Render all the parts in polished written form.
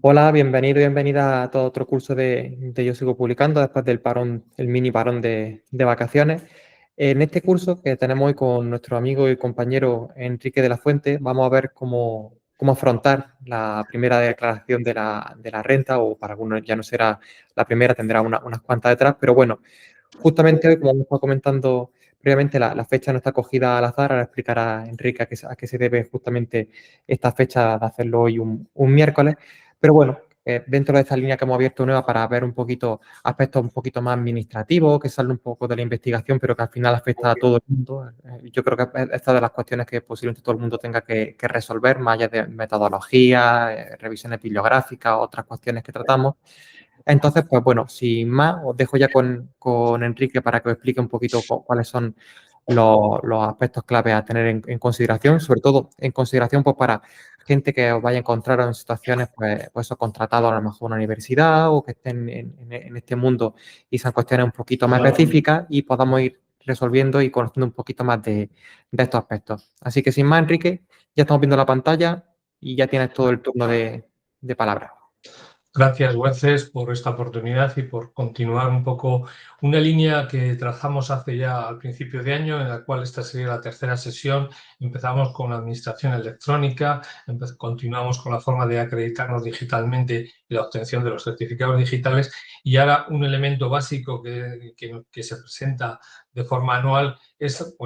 Hola, bienvenido y bienvenida a todo otro curso de Yo Sigo Publicando después del parón, el mini parón de vacaciones. En este curso que tenemos hoy con nuestro amigo y compañero Enrique de la Fuente, vamos a ver cómo afrontar la primera declaración de la renta, o para algunos ya no será la primera, tendrá unas cuantas detrás, pero bueno, justamente hoy, como hemos estado comentando previamente, la fecha no está cogida al azar. Ahora explicará Enrique a qué se debe justamente esta fecha de hacerlo hoy un miércoles. Pero bueno, dentro de esta línea que hemos abierto nueva para ver un poquito aspectos un poquito más administrativos, que salen un poco de la investigación, pero que al final afecta a todo el mundo. Yo creo que es esta de las cuestiones que posiblemente todo el mundo tenga que resolver, más allá de metodología, revisiones bibliográficas, otras cuestiones que tratamos. Entonces, pues bueno, sin más, os dejo ya con Enrique para que os explique un poquito cuáles son los aspectos clave a tener en consideración, sobre todo en consideración pues para gente que os vaya a encontrar en situaciones, pues eso, contratados a lo mejor en una universidad o que estén en este mundo y sean cuestiones un poquito más específicas y podamos ir resolviendo y conociendo un poquito más de estos aspectos. Así que sin más, Enrique, ya estamos viendo la pantalla y ya tienes todo el turno de palabra. Gracias, Güences, por esta oportunidad y por continuar un poco una línea que trazamos hace ya al principio de año, en la cual esta sería la tercera sesión. Empezamos con la administración electrónica, continuamos con la forma de acreditarnos digitalmente y la obtención de los certificados digitales, y ahora un elemento básico que se presenta de forma anual es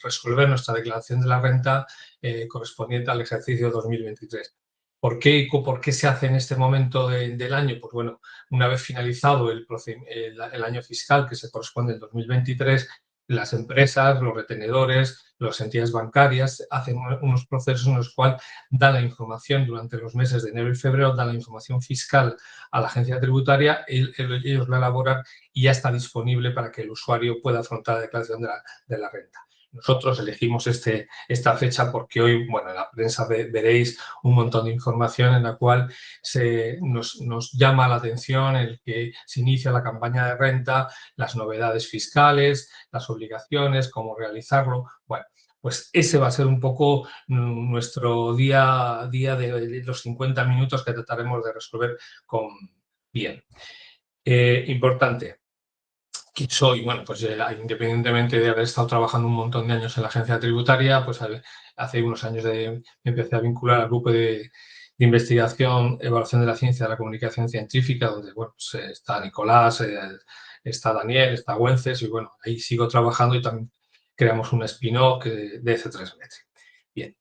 resolver nuestra declaración de la renta correspondiente al ejercicio 2023. ¿Por qué se hace en este momento del año? Pues bueno, una vez finalizado el año fiscal que se corresponde al 2023, las empresas, los retenedores, las entidades bancarias hacen unos procesos en los cuales dan la información durante los meses de enero y febrero, dan la información fiscal a la agencia tributaria, ellos la elaboran y ya está disponible para que el usuario pueda afrontar la declaración de la renta. Nosotros elegimos esta fecha porque hoy, bueno, en la prensa veréis un montón de información en la cual nos llama la atención el que se inicia la campaña de renta, las novedades fiscales, las obligaciones, cómo realizarlo. Bueno, pues ese va a ser un poco nuestro día a día de los 50 minutos que trataremos de resolver con bien. Importante. ¿Quién soy? Bueno, pues independientemente de haber estado trabajando un montón de años en la agencia tributaria, pues hace unos años me empecé a vincular al grupo de investigación, evaluación de la ciencia, de la comunicación científica, donde bueno, pues, está Nicolás, está Daniel, está Güences, y bueno, ahí sigo trabajando y también creamos un spin-off de C3Metric. Bien.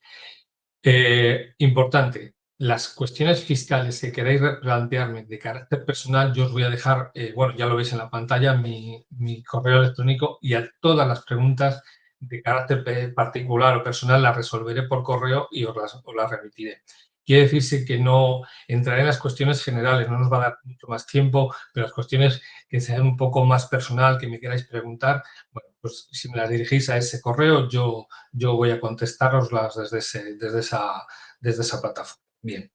Importante, las cuestiones fiscales que queráis plantearme de carácter personal, yo os voy a dejar, bueno, ya lo veis en la pantalla, mi correo electrónico, y a todas las preguntas de carácter particular o personal las resolveré por correo y os las remitiré. Quiere decirse que no entraré en las cuestiones generales, no nos va a dar mucho más tiempo, pero las cuestiones que sean un poco más personal, que me queráis preguntar, bueno, pues si me las dirigís a ese correo, yo voy a contestaroslas desde esa plataforma. Bien.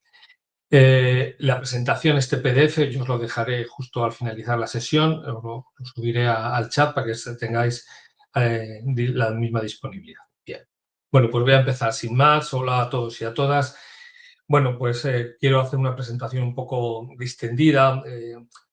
La presentación, este PDF, yo os lo dejaré justo al finalizar la sesión, lo subiré al chat para que tengáis la misma disponibilidad. Bien. Bueno, pues voy a empezar sin más. Hola a todos y a todas. Bueno, pues quiero hacer una presentación un poco distendida,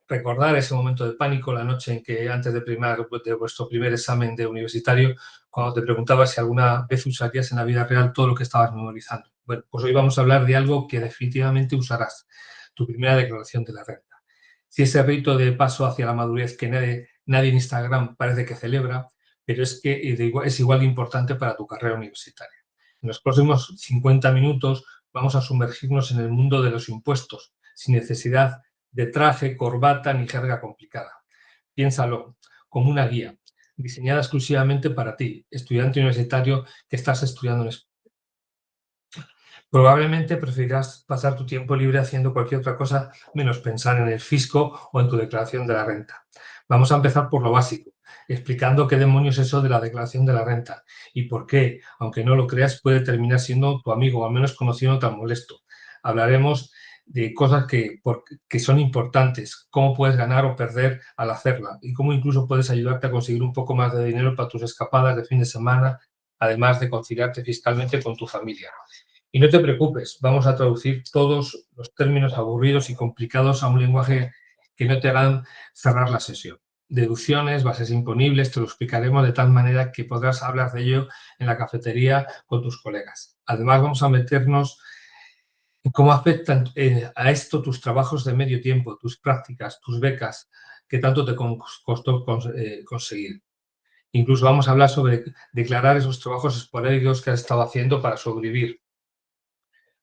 recordar ese momento de pánico, la noche en que antes de vuestro primer examen de universitario, cuando te preguntaba si alguna vez usarías en la vida real todo lo que estabas memorizando. Bueno, pues hoy vamos a hablar de algo que definitivamente usarás, tu primera declaración de la renta. Si ese rito de paso hacia la madurez que nadie en Instagram parece que celebra, pero es que es igual de importante para tu carrera universitaria. En los próximos 50 minutos vamos a sumergirnos en el mundo de los impuestos, sin necesidad de traje, corbata ni jerga complicada. Piénsalo como una guía, diseñada exclusivamente para ti, estudiante universitario que estás estudiando en España. Probablemente preferirás pasar tu tiempo libre haciendo cualquier otra cosa menos pensar en el fisco o en tu declaración de la renta. Vamos a empezar por lo básico, explicando qué demonios es eso de la declaración de la renta y por qué, aunque no lo creas, puede terminar siendo tu amigo o al menos conocido tan molesto. Hablaremos de cosas que son importantes, cómo puedes ganar o perder al hacerla y cómo incluso puedes ayudarte a conseguir un poco más de dinero para tus escapadas de fin de semana, además de conciliarte fiscalmente con tu familia. Y no te preocupes, vamos a traducir todos los términos aburridos y complicados a un lenguaje que no te hagan cerrar la sesión. Deducciones, bases imponibles, te lo explicaremos de tal manera que podrás hablar de ello en la cafetería con tus colegas. Además, vamos a meternos en cómo afectan a esto tus trabajos de medio tiempo, tus prácticas, tus becas, que tanto te costó conseguir. Incluso vamos a hablar sobre declarar esos trabajos esporádicos que has estado haciendo para sobrevivir.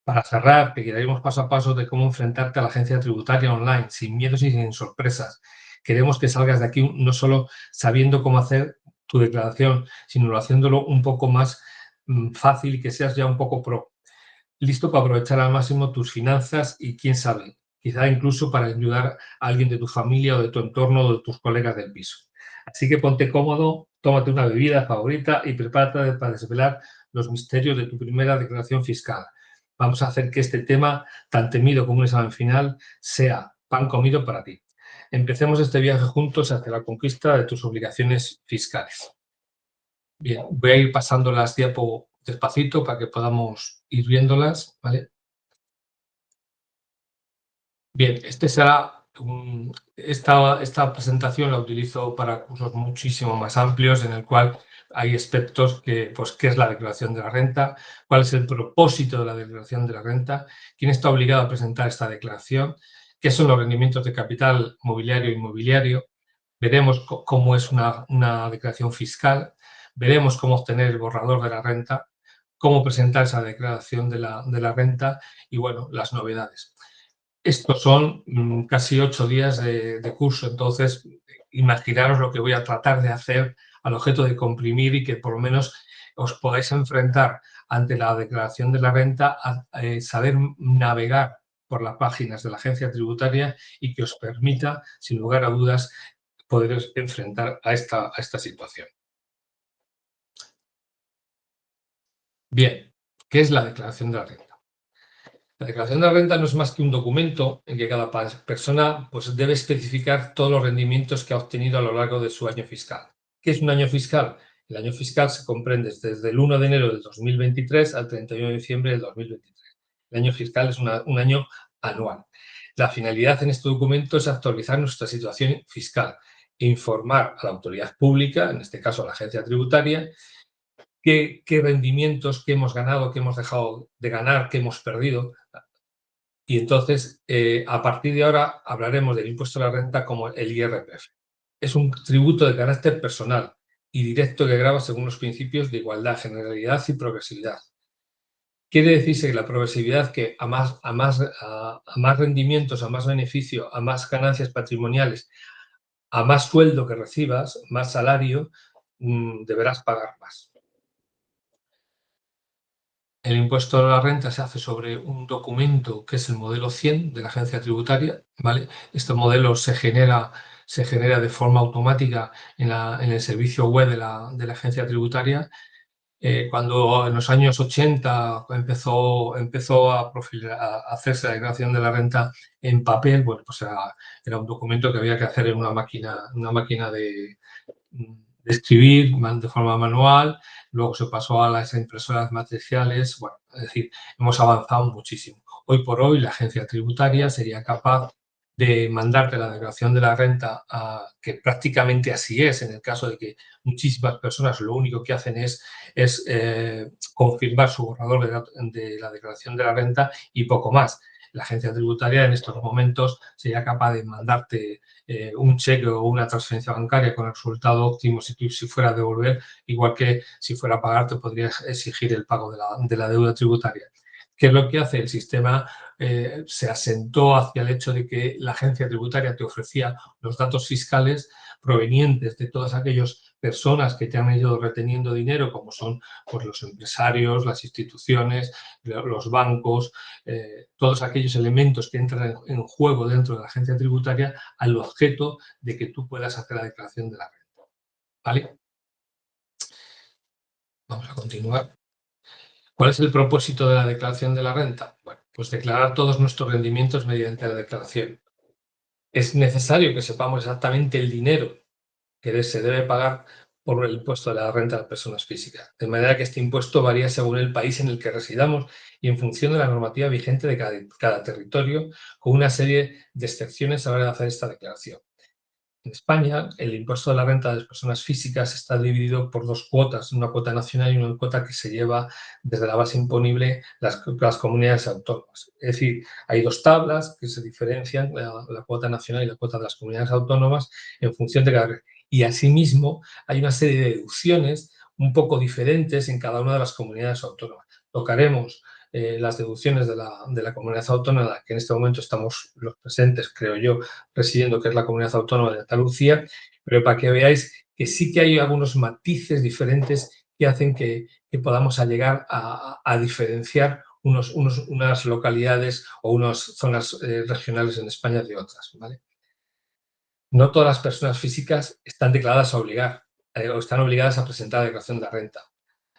Para cerrar, te guiaremos paso a paso de cómo enfrentarte a la agencia tributaria online, sin miedos y sin sorpresas. Queremos que salgas de aquí no solo sabiendo cómo hacer tu declaración, sino haciéndolo un poco más fácil y que seas ya un poco pro. Listo para aprovechar al máximo tus finanzas y, quién sabe, quizá incluso para ayudar a alguien de tu familia o de tu entorno o de tus colegas del piso. Así que ponte cómodo, tómate una bebida favorita y prepárate para desvelar los misterios de tu primera declaración fiscal. Vamos a hacer que este tema, tan temido como un examen final, sea pan comido para ti. Empecemos este viaje juntos hacia la conquista de tus obligaciones fiscales. Bien, voy a ir pasando las diapositivas despacito para que podamos ir viéndolas, ¿vale? Bien, esta presentación la utilizo para cursos muchísimo más amplios en el cual hay aspectos que, pues, qué es la declaración de la renta, cuál es el propósito de la declaración de la renta, quién está obligado a presentar esta declaración, qué son los rendimientos de capital mobiliario e inmobiliario, veremos cómo es una declaración fiscal, veremos cómo obtener el borrador de la renta, cómo presentar esa declaración de la renta y, bueno, las novedades. Estos son casi 8 días de curso, entonces imaginaros lo que voy a tratar de hacer al objeto de comprimir y que por lo menos os podáis enfrentar ante la declaración de la renta a saber navegar por las páginas de la agencia tributaria y que os permita, sin lugar a dudas, poderos enfrentar a esta situación. Bien, ¿qué es la declaración de la renta? La declaración de la renta no es más que un documento en que cada persona, pues, debe especificar todos los rendimientos que ha obtenido a lo largo de su año fiscal. ¿Qué es un año fiscal? El año fiscal se comprende desde el 1 de enero del 2023 al 31 de diciembre del 2023. El año fiscal es un año anual. La finalidad en este documento es actualizar nuestra situación fiscal e informar a la autoridad pública, en este caso a la agencia tributaria, qué rendimientos, qué hemos ganado, qué hemos dejado de ganar, qué hemos perdido. Y entonces, a partir de ahora, hablaremos del impuesto a la renta como el IRPF. Es un tributo de carácter personal y directo que grava según los principios de igualdad, generalidad y progresividad. Quiere decirse que la progresividad, que a más rendimientos, a más beneficio, a más ganancias patrimoniales, a más sueldo que recibas, más salario, deberás pagar más. El impuesto a la renta se hace sobre un documento que es el modelo 100 de la agencia tributaria, ¿vale? Este modelo se genera de forma automática en el servicio web de la agencia tributaria. Cuando en los años 80 empezó a hacerse la declaración de la renta en papel, bueno, pues era un documento que había que hacer en una máquina de escribir de forma manual, luego se pasó a las impresoras matriciales, bueno, es decir, hemos avanzado muchísimo. Hoy por hoy la agencia tributaria sería capaz de mandarte la declaración de la renta, que prácticamente así es, en el caso de que muchísimas personas lo único que hacen es confirmar su borrador de la declaración de la renta y poco más. La agencia tributaria en estos momentos sería capaz de mandarte un cheque o una transferencia bancaria con el resultado óptimo si fuera a devolver, igual que si fuera a pagar te podrías exigir el pago de la deuda tributaria. ¿Qué es lo que hace? El sistema se asentó hacia el hecho de que la agencia tributaria te ofrecía los datos fiscales provenientes de todas aquellas personas que te han ido reteniendo dinero, como son, pues, los empresarios, las instituciones, los bancos, todos aquellos elementos que entran en juego dentro de la agencia tributaria al objeto de que tú puedas hacer la declaración de la renta. ¿Vale? Vamos a continuar. ¿Cuál es el propósito de la declaración de la renta? Bueno, pues declarar todos nuestros rendimientos mediante la declaración. Es necesario que sepamos exactamente el dinero que se debe pagar por el impuesto de la renta de las personas físicas. De manera que este impuesto varía según el país en el que residamos y en función de la normativa vigente de cada territorio, con una serie de excepciones a la hora de hacer esta declaración. En España, el impuesto de la renta de las personas físicas está dividido por dos cuotas, una cuota nacional y una cuota que se lleva desde la base imponible las comunidades autónomas. Es decir, hay dos tablas que se diferencian, la cuota nacional y la cuota de las comunidades autónomas, en función de cada... Y asimismo, hay una serie de deducciones un poco diferentes en cada una de las comunidades autónomas. Tocaremos las deducciones de la comunidad autónoma que en este momento estamos los presentes, creo yo, residiendo, que es la comunidad autónoma de Andalucía, pero para que veáis que sí que hay algunos matices diferentes que hacen que podamos llegar a diferenciar unas localidades o unas zonas regionales en España de otras, ¿vale? No todas las personas físicas están declaradas a obligar o están obligadas a presentar la declaración de renta.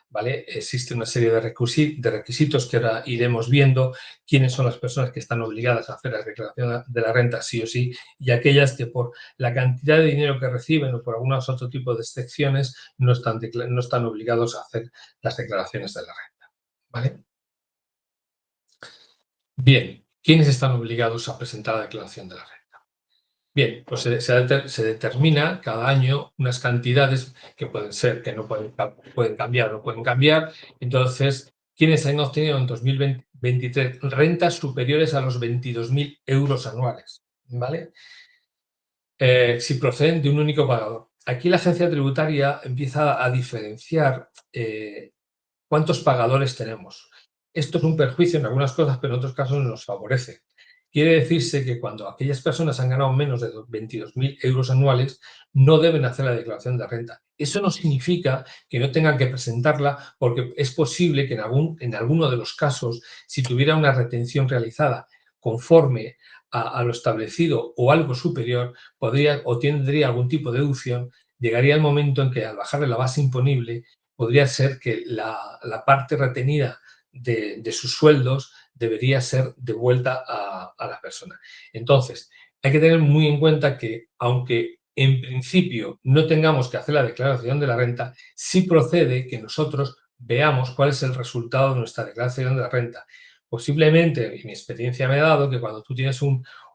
¿Vale? Existe una serie de requisitos que ahora iremos viendo, quiénes son las personas que están obligadas a hacer la declaración de la renta sí o sí, y aquellas que por la cantidad de dinero que reciben o por algunos otro tipo de excepciones no están obligados a hacer las declaraciones de la renta. ¿Vale? Bien, ¿quiénes están obligados a presentar la declaración de la renta? Bien, pues se determina cada año unas cantidades que pueden ser, que no pueden cambiar o no pueden cambiar. Entonces, ¿quiénes han obtenido en 2023 rentas superiores a los 22.000 euros anuales? ¿Vale? Si proceden de un único pagador. Aquí la agencia tributaria empieza a diferenciar cuántos pagadores tenemos. Esto es un perjuicio en algunas cosas, pero en otros casos nos favorece. Quiere decirse que cuando aquellas personas han ganado menos de 22.000 euros anuales, no deben hacer la declaración de renta. Eso no significa que no tengan que presentarla, porque es posible que en alguno de los casos, si tuviera una retención realizada conforme a lo establecido o algo superior, podría o tendría algún tipo de deducción, llegaría el momento en que al bajarle la base imponible, podría ser que la parte retenida de sus sueldos debería ser devuelta a la persona. Entonces, hay que tener muy en cuenta que, aunque en principio no tengamos que hacer la declaración de la renta, sí procede que nosotros veamos cuál es el resultado de nuestra declaración de la renta. Posiblemente, en mi experiencia me ha dado que cuando tú tienes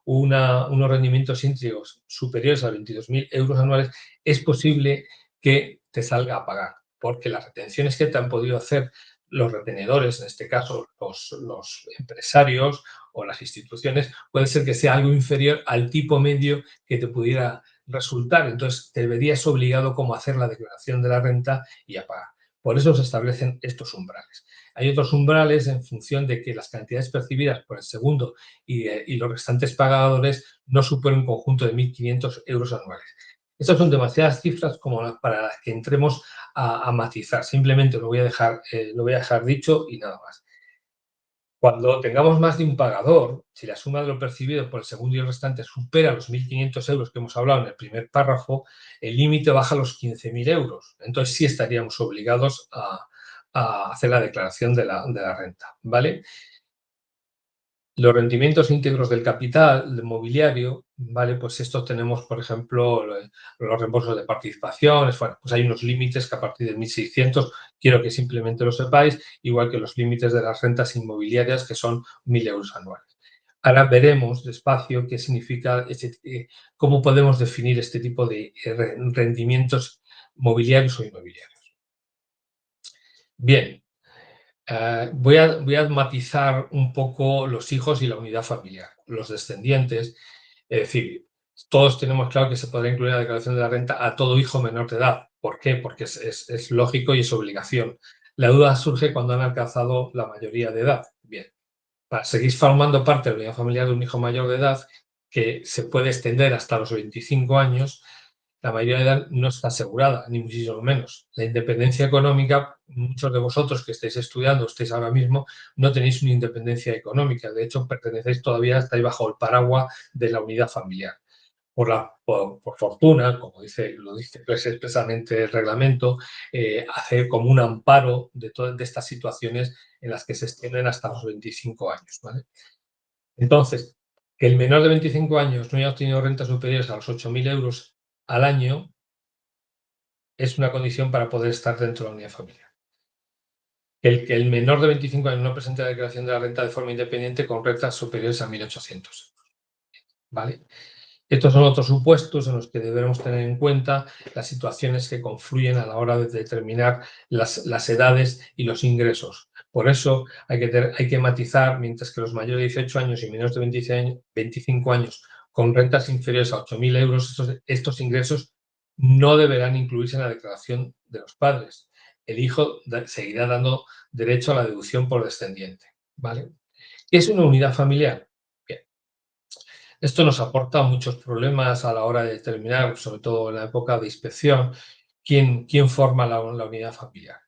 unos rendimientos íntegros superiores a 22.000 euros anuales, es posible que te salga a pagar, porque las retenciones que te han podido hacer los retenedores, en este caso los empresarios o las instituciones, puede ser que sea algo inferior al tipo medio que te pudiera resultar. Entonces, te verías obligado como a hacer la declaración de la renta y a pagar. Por eso se establecen estos umbrales. Hay otros umbrales en función de que las cantidades percibidas por el segundo y los restantes pagadores no superan un conjunto de 1.500 euros anuales. Estas son demasiadas cifras como para las que entremos a matizar. Simplemente lo voy a dejar dicho y nada más. Cuando tengamos más de un pagador, si la suma de lo percibido por el segundo y el restante supera los 1.500 euros que hemos hablado en el primer párrafo, el límite baja a los 15.000 euros. Entonces sí estaríamos obligados a hacer la declaración de la renta, ¿vale? Los rendimientos íntegros del capital, del mobiliario, ¿vale? Pues estos tenemos, por ejemplo, los reembolsos de participaciones, bueno, pues hay unos límites que a partir de 1.600, quiero que simplemente lo sepáis, igual que los límites de las rentas inmobiliarias, que son 1.000 euros anuales. Ahora veremos despacio qué significa, cómo podemos definir este tipo de rendimientos mobiliarios o inmobiliarios. Bien, voy a matizar un poco los hijos y la unidad familiar, los descendientes. Es decir, todos tenemos claro que se podrá incluir en la declaración de la renta a todo hijo menor de edad. ¿Por qué? Porque es lógico y es obligación. La duda surge cuando han alcanzado la mayoría de edad. Bien, para seguir formando parte de la unidad familiar de un hijo mayor de edad, que se puede extender hasta los 25 años, la mayoría de edad no está asegurada, ni muchísimo menos. La independencia económica, muchos de vosotros que estáis estudiando, estáis ahora mismo, no tenéis una independencia económica. De hecho, pertenecéis todavía, estáis bajo el paraguas de la unidad familiar. Por fortuna, como lo dice expresamente el reglamento, hace como un amparo de todas estas situaciones en las que se extienden hasta los 25 años. ¿Vale? Entonces, que el menor de 25 años no haya obtenido rentas superiores a los 8.000 euros al año, es una condición para poder estar dentro de la unidad familiar. El menor de 25 años no presente la declaración de la renta de forma independiente con rentas superiores a 1.800 euros. ¿Vale? Estos son otros supuestos en los que debemos tener en cuenta las situaciones que confluyen a la hora de determinar las edades y los ingresos. Por eso hay que matizar, mientras que los mayores de 18 años y menores de 25 años con rentas inferiores a 8.000 euros, estos ingresos no deberán incluirse en la declaración de los padres. El hijo seguirá dando derecho a la deducción por descendiente. ¿Vale? ¿Qué es una unidad familiar? Bien. Esto nos aporta muchos problemas a la hora de determinar, sobre todo en la época de inspección, quién forma la unidad familiar.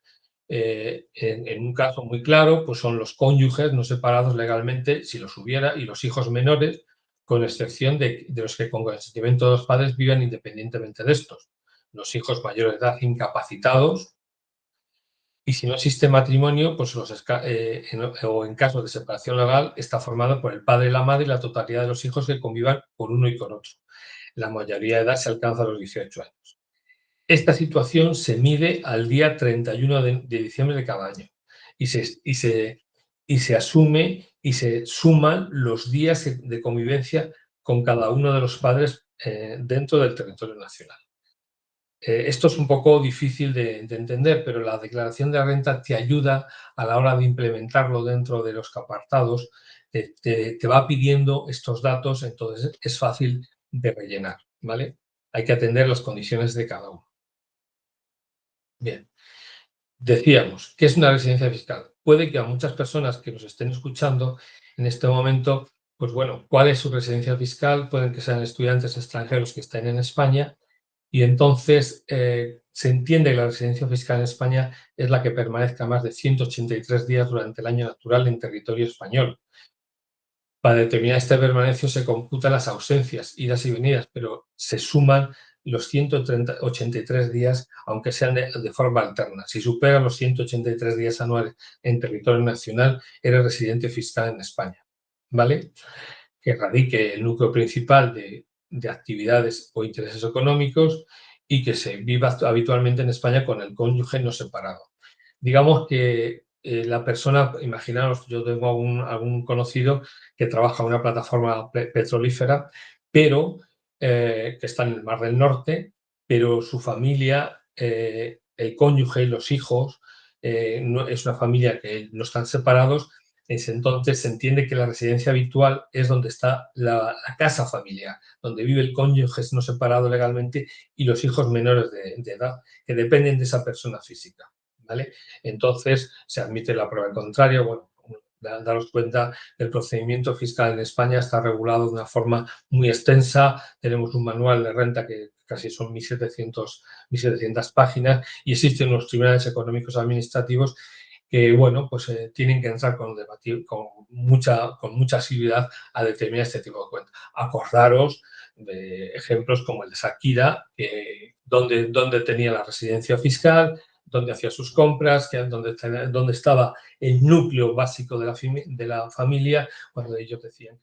En un caso muy claro, pues son los cónyuges no separados legalmente, si los hubiera, y los hijos menores, con excepción de los que con consentimiento de los padres vivan independientemente de estos. Los hijos mayores de edad incapacitados, y si no existe matrimonio, pues o en caso de separación legal, está formado por el padre, la madre y la totalidad de los hijos que convivan con uno y con otro. La mayoría de edad se alcanza a los 18 años. Esta situación se mide al día 31 de diciembre de cada año y se asume y se suman los días de convivencia con cada uno de los padres dentro del territorio nacional. Esto es un poco difícil de entender, pero la declaración de la renta te ayuda a la hora de implementarlo dentro de los apartados, te va pidiendo estos datos, entonces es fácil de rellenar, ¿vale? Hay que atender las condiciones de cada uno. Bien, decíamos, ¿qué es una residencia fiscal? Puede que a muchas personas que nos estén escuchando en este momento, pues bueno, ¿cuál es su residencia fiscal? Pueden que sean estudiantes extranjeros que estén en España. Y entonces se entiende que la residencia fiscal en España es la que permanezca más de 183 días durante el año natural en territorio español. Para determinar esta permanencia se computan las ausencias, idas y venidas, pero se suman los 183 días, aunque sean de forma alterna. Si superan los 183 días anuales en territorio nacional, eres residente fiscal en España. ¿Vale? Que radique el núcleo principal de actividades o intereses económicos y que se viva habitualmente en España con el cónyuge no separado. Digamos que la persona, imaginaos, yo tengo algún conocido que trabaja en una plataforma petrolífera, pero que está en el Mar del Norte, pero su familia, el cónyuge y los hijos, es una familia que no están separados. Entonces se entiende que la residencia habitual es donde está la casa familiar, donde vive el cónyuge no separado legalmente y los hijos menores de edad que dependen de esa persona física. ¿Vale? Entonces se admite la prueba en contrario. Bueno, daros cuenta, el procedimiento fiscal en España está regulado de una forma muy extensa. Tenemos un manual de renta que casi son 1.700 páginas y existen unos tribunales económicos administrativos que, bueno, pues tienen que entrar con mucha asiduidad a determinar este tipo de cuentas. Acordaros de ejemplos como el de Shakira, donde tenía la residencia fiscal, donde hacía sus compras, donde estaba el núcleo básico de la familia, cuando ellos decían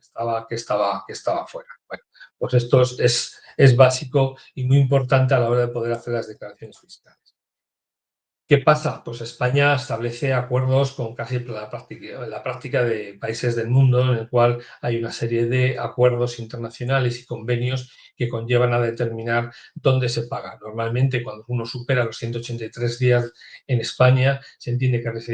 que estaba fuera. Bueno, pues esto es básico y muy importante a la hora de poder hacer las declaraciones fiscales. ¿Qué pasa? Pues España establece acuerdos con casi la práctica de países del mundo, en el cual hay una serie de acuerdos internacionales y convenios que conllevan a determinar dónde se paga. Normalmente, cuando uno supera los 183 días en España, se entiende que es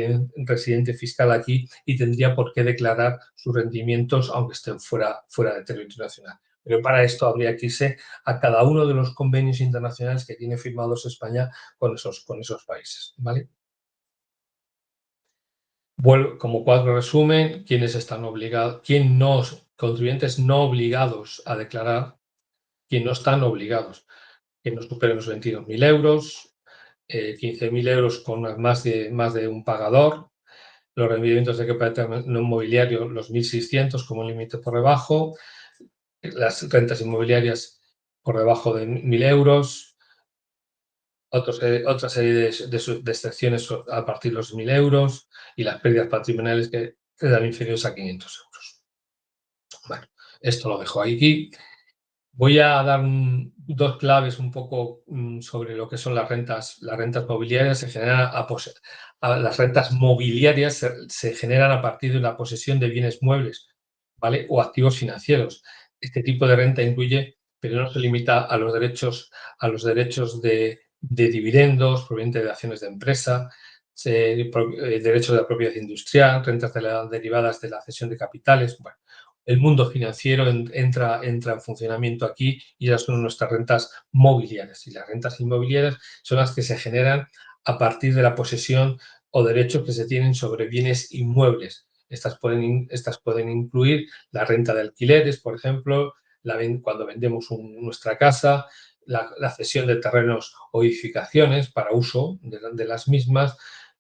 residente fiscal aquí y tendría por qué declarar sus rendimientos, aunque estén fuera del territorio nacional. Pero para esto habría que irse a cada uno de los convenios internacionales que tiene firmados España con esos países. ¿Vale? Como cuadro resumen, ¿quiénes están obligados? Contribuyentes no obligados a declarar, quién no están obligados, que no superen los 22.000 euros, 15.000 euros con más de un pagador, los rendimientos de capital no inmobiliario, los 1.600 como límite por debajo, las rentas inmobiliarias por debajo de 1.000 euros, otra serie de excepciones a partir de los 1.000 euros y las pérdidas patrimoniales que quedan inferiores a 500 euros. Bueno, esto lo dejo aquí. Voy a dar dos claves un poco sobre lo que son las rentas mobiliarias. Las rentas mobiliarias se generan a partir de la posesión de bienes muebles, ¿vale? O activos financieros. Este tipo de renta incluye, pero no se limita a los derechos de dividendos provenientes de acciones de empresa, derechos de la propiedad industrial, rentas derivadas de la cesión de capitales. Bueno, el mundo financiero entra en funcionamiento aquí y ya son nuestras rentas mobiliarias. Y las rentas inmobiliarias son las que se generan a partir de la posesión o derechos que se tienen sobre bienes inmuebles. Estas pueden incluir la renta de alquileres, por ejemplo, cuando vendemos nuestra casa, la cesión de terrenos o edificaciones para uso de las mismas,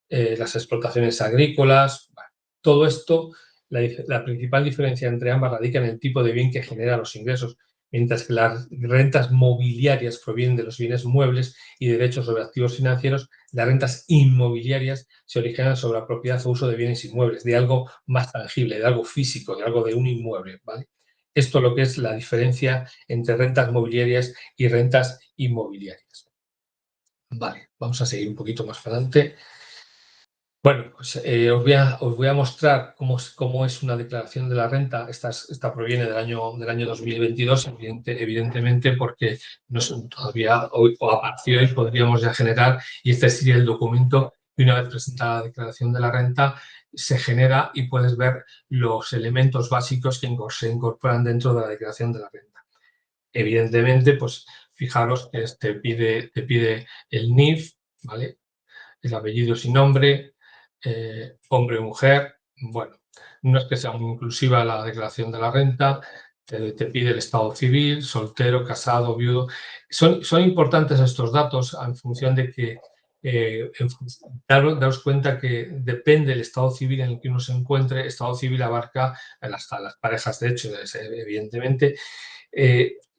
las explotaciones agrícolas. Bueno, todo esto, la principal diferencia entre ambas radica en el tipo de bien que genera los ingresos, mientras que las rentas mobiliarias provienen de los bienes muebles y derechos sobre activos financieros. Las rentas inmobiliarias se originan sobre la propiedad o uso de bienes inmuebles, de algo más tangible, de algo físico, de algo de un inmueble, ¿vale? Esto es lo que es la diferencia entre rentas mobiliarias y rentas inmobiliarias. Vale, vamos a seguir un poquito más adelante. Bueno, pues os voy a mostrar cómo es una declaración de la renta. Esta proviene del año 2022, evidentemente, porque todavía o a partir de hoy podríamos ya generar, y este sería el documento que una vez presentada la declaración de la renta se genera y puedes ver los elementos básicos que se incorporan dentro de la declaración de la renta. Evidentemente, pues fijaros que te pide el NIF, ¿vale? El apellido sin nombre, hombre o mujer. Bueno, no es que sea muy inclusiva la declaración de la renta, te pide el estado civil, soltero, casado, viudo. Son importantes estos datos en función de que daros cuenta que depende del estado civil en el que uno se encuentre. Estado civil abarca hasta las parejas, de hecho, evidentemente.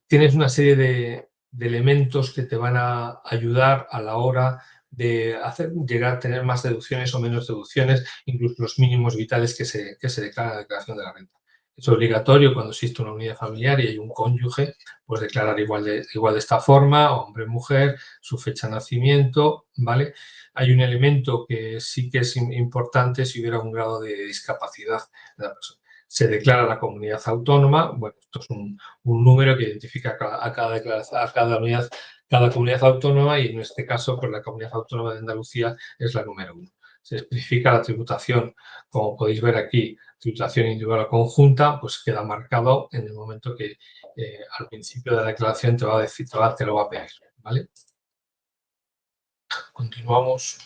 Tienes una serie de elementos que te van a ayudar a la hora de llegar a tener más deducciones o menos deducciones, incluso los mínimos vitales que se declaran en la declaración de la renta. Es obligatorio cuando existe una unidad familiar y hay un cónyuge, pues declarar igual de esta forma, hombre, mujer, su fecha de nacimiento, ¿vale? Hay un elemento que sí que es importante si hubiera un grado de discapacidad de la persona. Se declara la comunidad autónoma, bueno, esto es un número que identifica a cada comunidad autónoma, y en este caso, pues la comunidad autónoma de Andalucía es la número 1. Se especifica la tributación, como podéis ver aquí, tributación individual o conjunta, pues queda marcado en el momento que al principio de la declaración te va a decir, te lo va a pedir, ¿vale? Continuamos.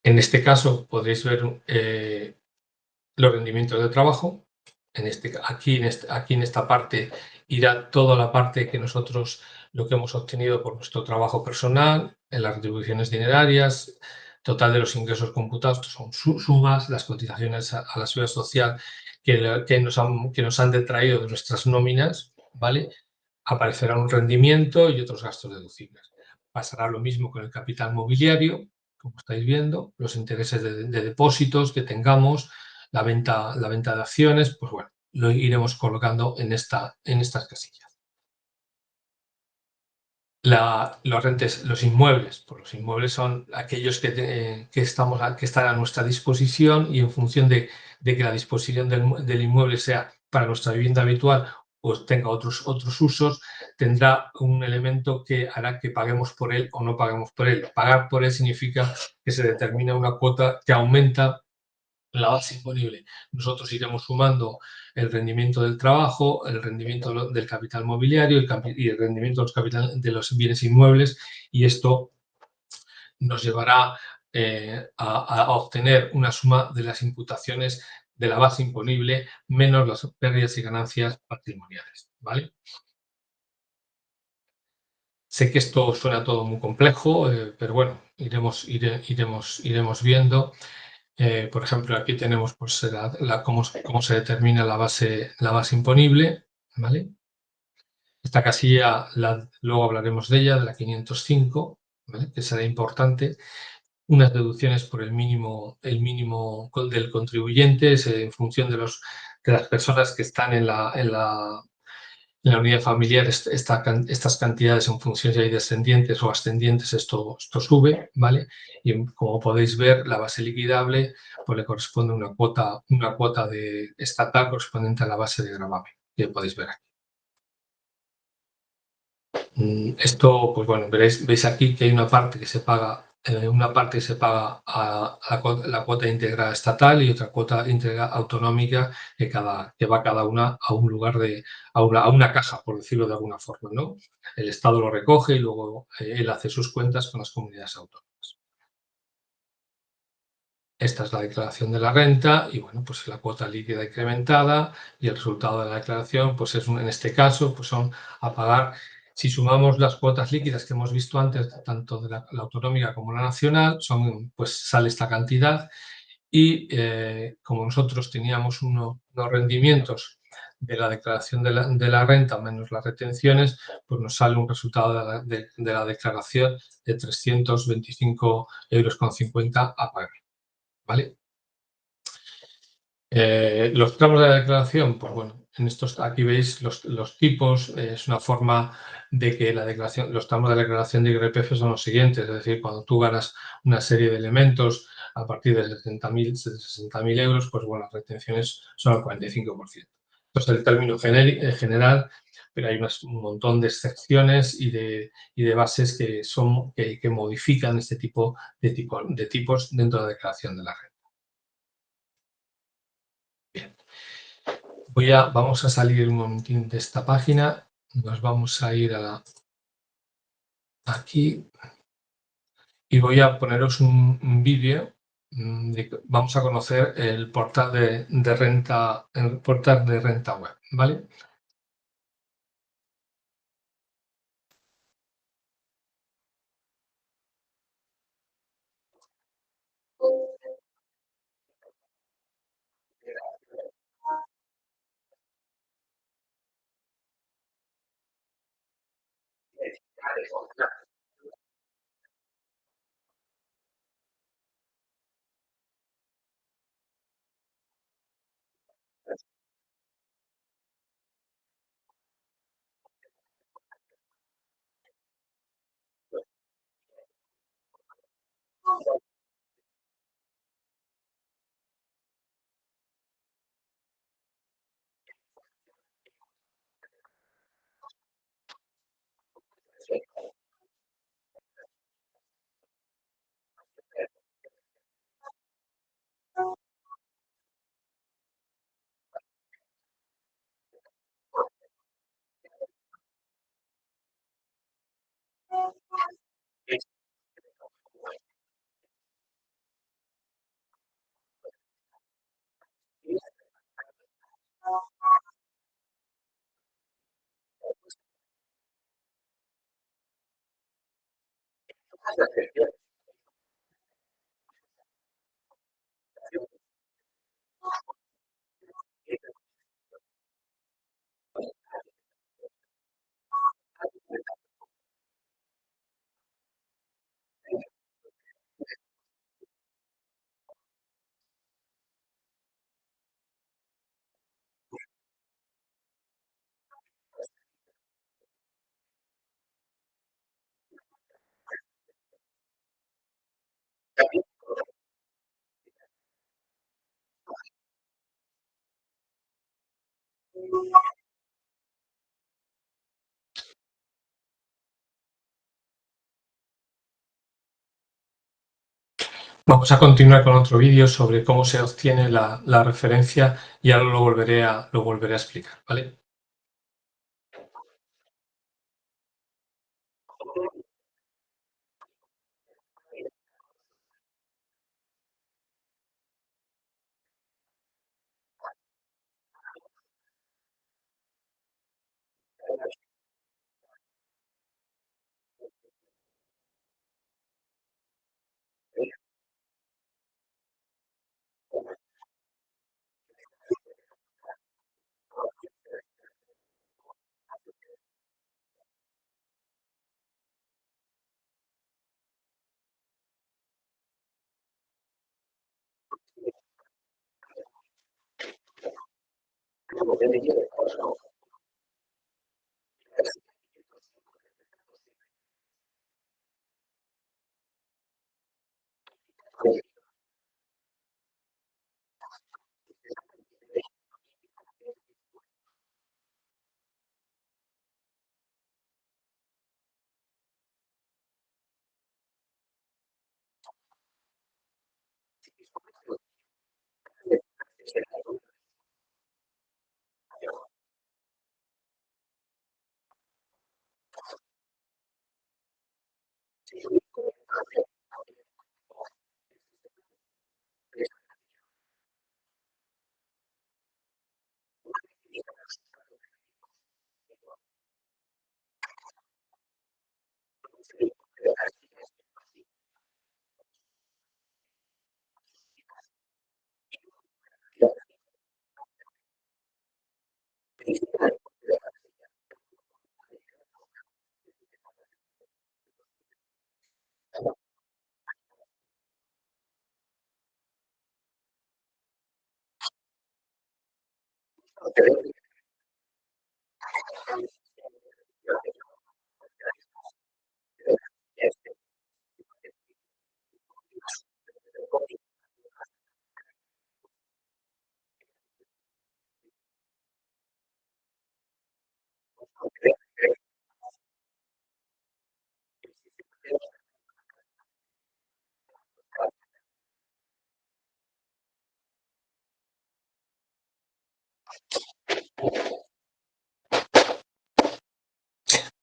En este caso podréis ver los rendimientos de trabajo. Aquí en esta parte irá toda la parte que nosotros, lo que hemos obtenido por nuestro trabajo personal, en las retribuciones dinerarias, total de los ingresos computados, estos son sumas, las cotizaciones a la seguridad social que nos han detraído de nuestras nóminas, ¿vale? Aparecerá un rendimiento y otros gastos deducibles. Pasará lo mismo con el capital mobiliario, como estáis viendo, los intereses de depósitos que tengamos, la venta de acciones, pues bueno, lo iremos colocando en estas casillas. Los inmuebles, pues los inmuebles son aquellos que están a nuestra disposición, y en función de que la disposición del inmueble sea para nuestra vivienda habitual, pues tenga otros usos, tendrá un elemento que hará que paguemos por él o no paguemos por él. Pagar por él significa que se determina una cuota que aumenta la base imponible. Nosotros iremos sumando el rendimiento del trabajo, el rendimiento del capital mobiliario y el rendimiento de los bienes inmuebles, y esto nos llevará a obtener una suma de las imputaciones de la base imponible menos las pérdidas y ganancias patrimoniales, ¿vale? Sé que esto suena todo muy complejo, pero bueno, iremos viendo. Por ejemplo, aquí tenemos pues, cómo se determina la base imponible, ¿vale? Esta casilla, luego hablaremos de ella, de la 505, ¿vale? Que será importante. Unas deducciones por el mínimo del contribuyente, en función de las personas que están En la unidad familiar estas cantidades en función si hay descendientes o ascendientes, esto sube, ¿vale? Y como podéis ver, la base liquidable pues le corresponde una cuota estatal correspondiente a la base de gravamen, que podéis ver aquí. Esto, pues bueno, veis aquí que hay una parte que se paga, a la cuota íntegra estatal y otra cuota íntegra autonómica que va cada una a un lugar a una caja, por decirlo de alguna forma, ¿no? El Estado lo recoge y luego él hace sus cuentas con las comunidades autónomas. Esta es la declaración de la renta y, bueno, pues la cuota líquida incrementada y el resultado de la declaración, pues es en este caso, pues son a pagar, si sumamos las cuotas líquidas que hemos visto antes, tanto de la autonómica como la nacional, pues sale esta cantidad y como nosotros teníamos unos rendimientos de la declaración de la renta menos las retenciones, pues nos sale un resultado de la declaración de 325,50 € a pagar. ¿Vale? Los tramos de la declaración, pues bueno, aquí veis los tipos, es una forma de que los tramos de la declaración de IRPF son los siguientes, es decir, cuando tú ganas una serie de elementos a partir de 60.000 euros, pues bueno, las retenciones son el 45%. Esto es el término general, pero hay un montón de excepciones y de bases que modifican este tipo de tipos dentro de la declaración de la renta. Bien. Vamos a salir un momentín de esta página, nos vamos a ir aquí y voy a poneros un vídeo. Vamos a conocer el portal de renta, el portal de renta web, ¿vale? Vamos a continuar con otro vídeo sobre cómo se obtiene la referencia y ahora lo volveré a explicar, ¿vale?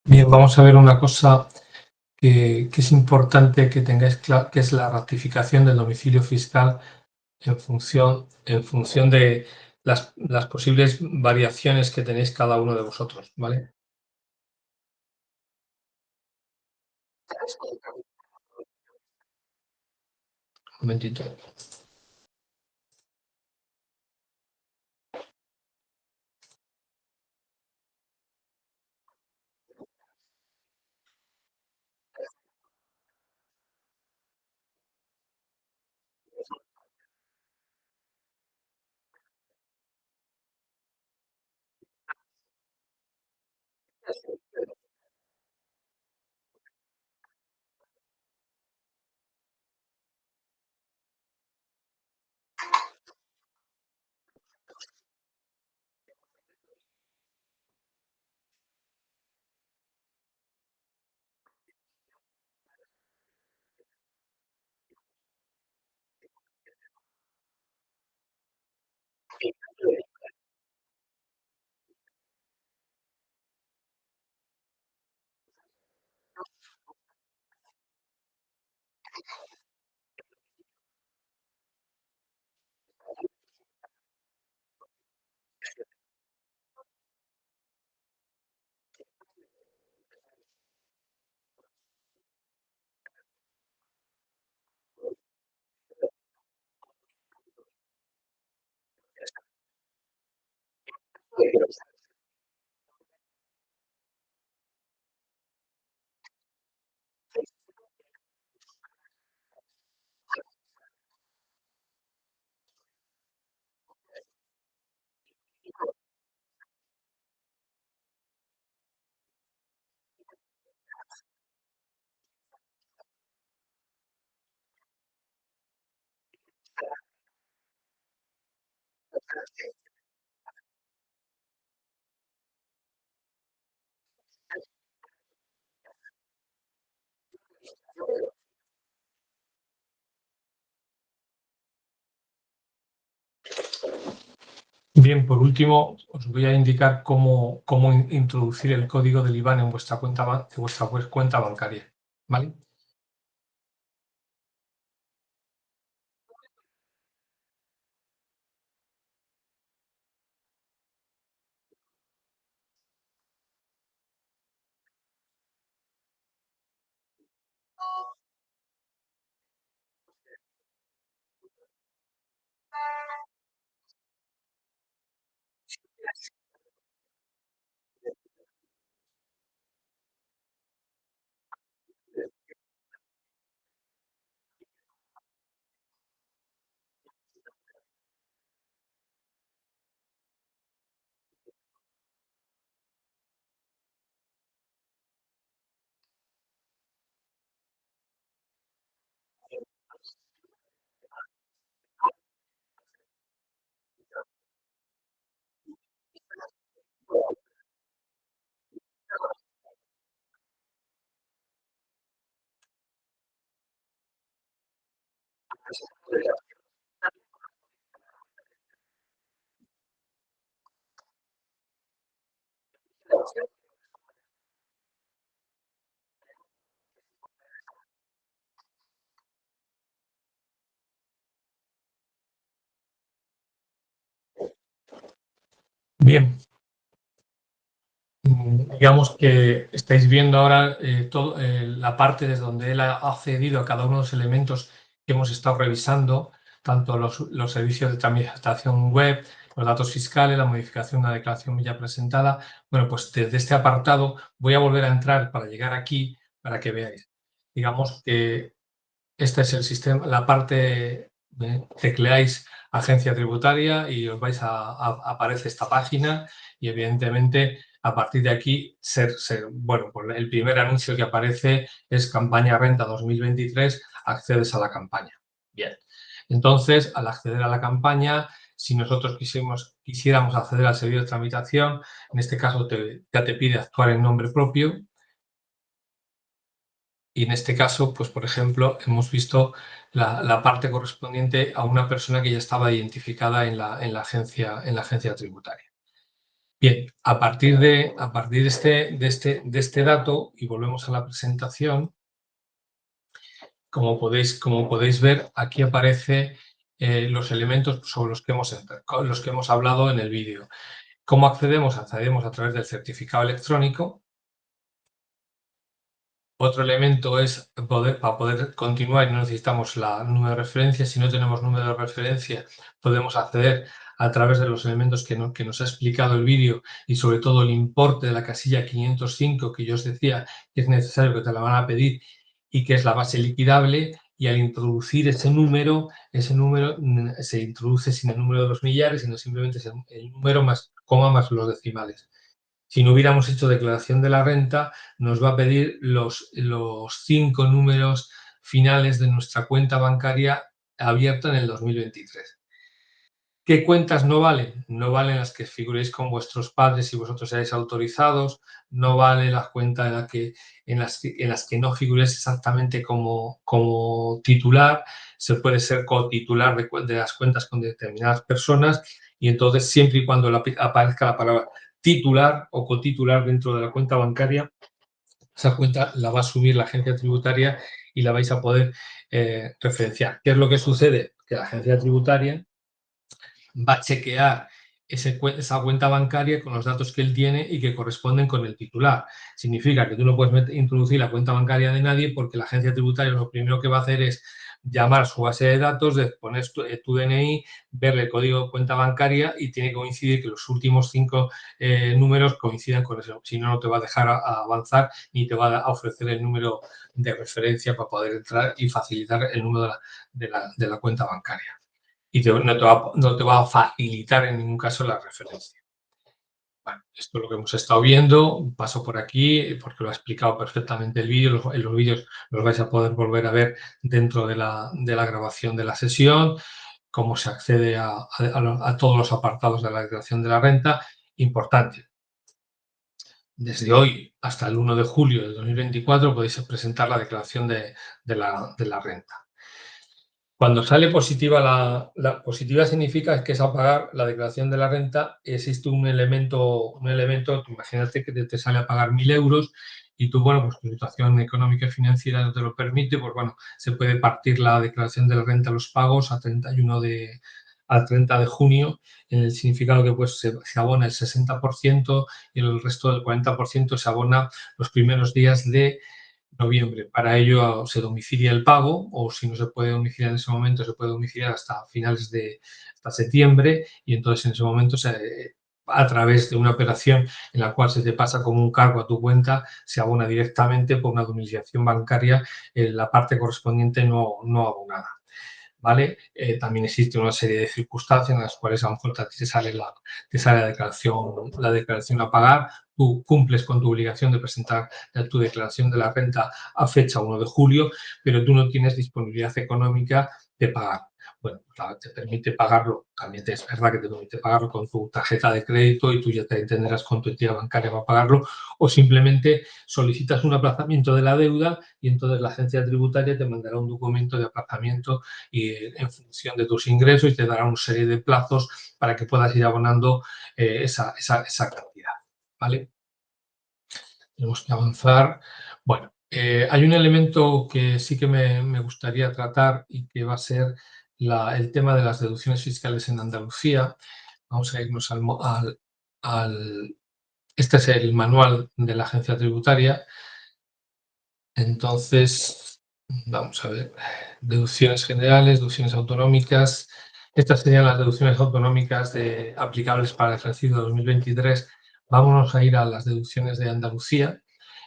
Bien, vamos a ver una cosa que es importante que tengáis claro, que es la ratificación del domicilio fiscal en función de las posibles variaciones que tenéis cada uno de vosotros, ¿vale? Un momentito. Bien, por último, os voy a indicar cómo introducir el código del IBAN en vuestra cuenta bancaria, ¿vale? Bien, digamos que estáis viendo ahora la parte desde donde él ha accedido a cada uno de los elementos que hemos estado revisando. tanto los servicios de tramitación web, los datos fiscales, la modificación de la declaración ya presentada. Bueno, pues desde este apartado voy a volver a entrar para llegar aquí para que veáis. Digamos que este es el sistema, la parte, tecleáis agencia tributaria y os vais aparece esta página y evidentemente a partir de aquí, bueno, pues el primer anuncio que aparece es campaña renta 2023, accedes a la campaña. Bien, entonces al acceder a la campaña, si nosotros quisiéramos acceder al servicio de tramitación, en este caso ya te pide actuar en nombre propio. Y en este caso, pues por ejemplo, hemos visto la parte correspondiente a una persona que ya estaba identificada en la agencia tributaria. Bien, a partir de este dato, y volvemos a la presentación, como podéis ver, aquí aparece los elementos sobre los que hemos hablado en el vídeo. ¿Cómo accedemos? Accedemos a través del certificado electrónico. Otro elemento es para poder continuar y no necesitamos el número de referencia. Si no tenemos número de referencia, podemos acceder a través de los elementos que nos ha explicado el vídeo y sobre todo el importe de la casilla 505 que yo os decía que es necesario, que te la van a pedir y que es la base liquidable. Y al introducir ese número se introduce sin el número de los millares, sino simplemente el número más coma más los decimales. Si no hubiéramos hecho declaración de la renta, nos va a pedir los 5 números finales de nuestra cuenta bancaria abierta en el 2023. ¿Qué cuentas no valen? No valen las que figuréis con vuestros padres si vosotros seáis autorizados, no vale las cuentas en las que no figuréis exactamente como titular, se puede ser cotitular de las cuentas con determinadas personas y entonces siempre y cuando aparezca la palabra titular o cotitular dentro de la cuenta bancaria, esa cuenta la va a asumir la agencia tributaria y la vais a poder referenciar. ¿Qué es lo que sucede? Que la agencia tributaria va a chequear esa cuenta bancaria con los datos que él tiene y que corresponden con el titular. Significa que tú no puedes introducir la cuenta bancaria de nadie porque la agencia tributaria lo primero que va a hacer es llamar a su base de datos, poner tu DNI, ver el código de cuenta bancaria y tiene que coincidir que los últimos 5 números coincidan con eso. Si no, no te va a dejar avanzar ni te va a ofrecer el número de referencia para poder entrar y facilitar el número de la cuenta bancaria. Y no te va a facilitar en ningún caso la referencia. Bueno, esto es lo que hemos estado viendo. Paso por aquí porque lo ha explicado perfectamente el vídeo. En los vídeos los vais a poder volver a ver dentro de la grabación de la sesión, cómo se accede a todos los apartados de la declaración de la renta. Importante. Desde hoy hasta el 1 de julio de 2024 podéis presentar la declaración de la renta. Cuando sale positiva, la positiva significa que es a pagar la declaración de la renta. Existe un elemento, imagínate que te sale a pagar 1.000 euros y tú, bueno, pues tu situación económica y financiera no te lo permite, pues bueno, se puede partir la declaración de la renta, los pagos al 30 de junio, en el significado que pues se abona el 60% y el resto del 40% se abona los primeros días de noviembre. Para ello se domicilia el pago o si no se puede domiciliar en ese momento, se puede domiciliar hasta finales hasta septiembre y entonces en ese momento a través de una operación en la cual se te pasa como un cargo a tu cuenta, se abona directamente por una domiciliación bancaria la parte correspondiente no abonada. ¿Vale? También existe una serie de circunstancias en las cuales a lo mejor te sale la declaración a pagar, tú cumples con tu obligación de presentar tu declaración de la renta a fecha 1 de julio, pero tú no tienes disponibilidad económica de pagar. Bueno, te permite pagarlo, también es verdad que te permite pagarlo con tu tarjeta de crédito y tú ya te entenderás con tu entidad bancaria para pagarlo, o simplemente solicitas un aplazamiento de la deuda y entonces la agencia tributaria te mandará un documento de aplazamiento y en función de tus ingresos y te dará una serie de plazos para que puedas ir abonando esa cantidad, ¿vale? Tenemos que avanzar. Bueno, hay un elemento que sí que me gustaría tratar y que va a ser el tema de las deducciones fiscales en Andalucía. Vamos a irnos este es el manual de la agencia tributaria. Entonces, vamos a ver. deducciones generales, deducciones autonómicas. Estas serían las deducciones autonómicas aplicables para el ejercicio 2023. Vámonos a ir a las deducciones de Andalucía.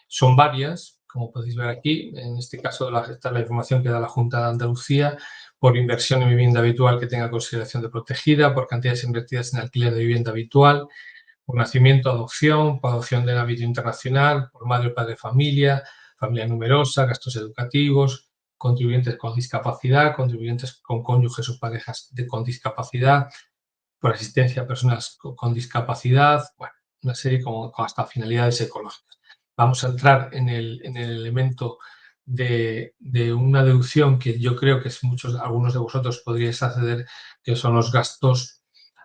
Son varias, como podéis ver aquí. En este caso, esta es la información que da la Junta de Andalucía por inversión en vivienda habitual que tenga consideración de protegida, por cantidades invertidas en alquiler de vivienda habitual, por nacimiento, adopción, por adopción del ámbito internacional, por madre o padre de familia, familia numerosa, gastos educativos, contribuyentes con discapacidad, contribuyentes con cónyuges o parejas con discapacidad, por asistencia a personas con discapacidad, bueno, una serie con hasta finalidades ecológicas. Vamos a entrar en el elemento de una deducción que yo creo que algunos de vosotros podríais acceder, que son los gastos,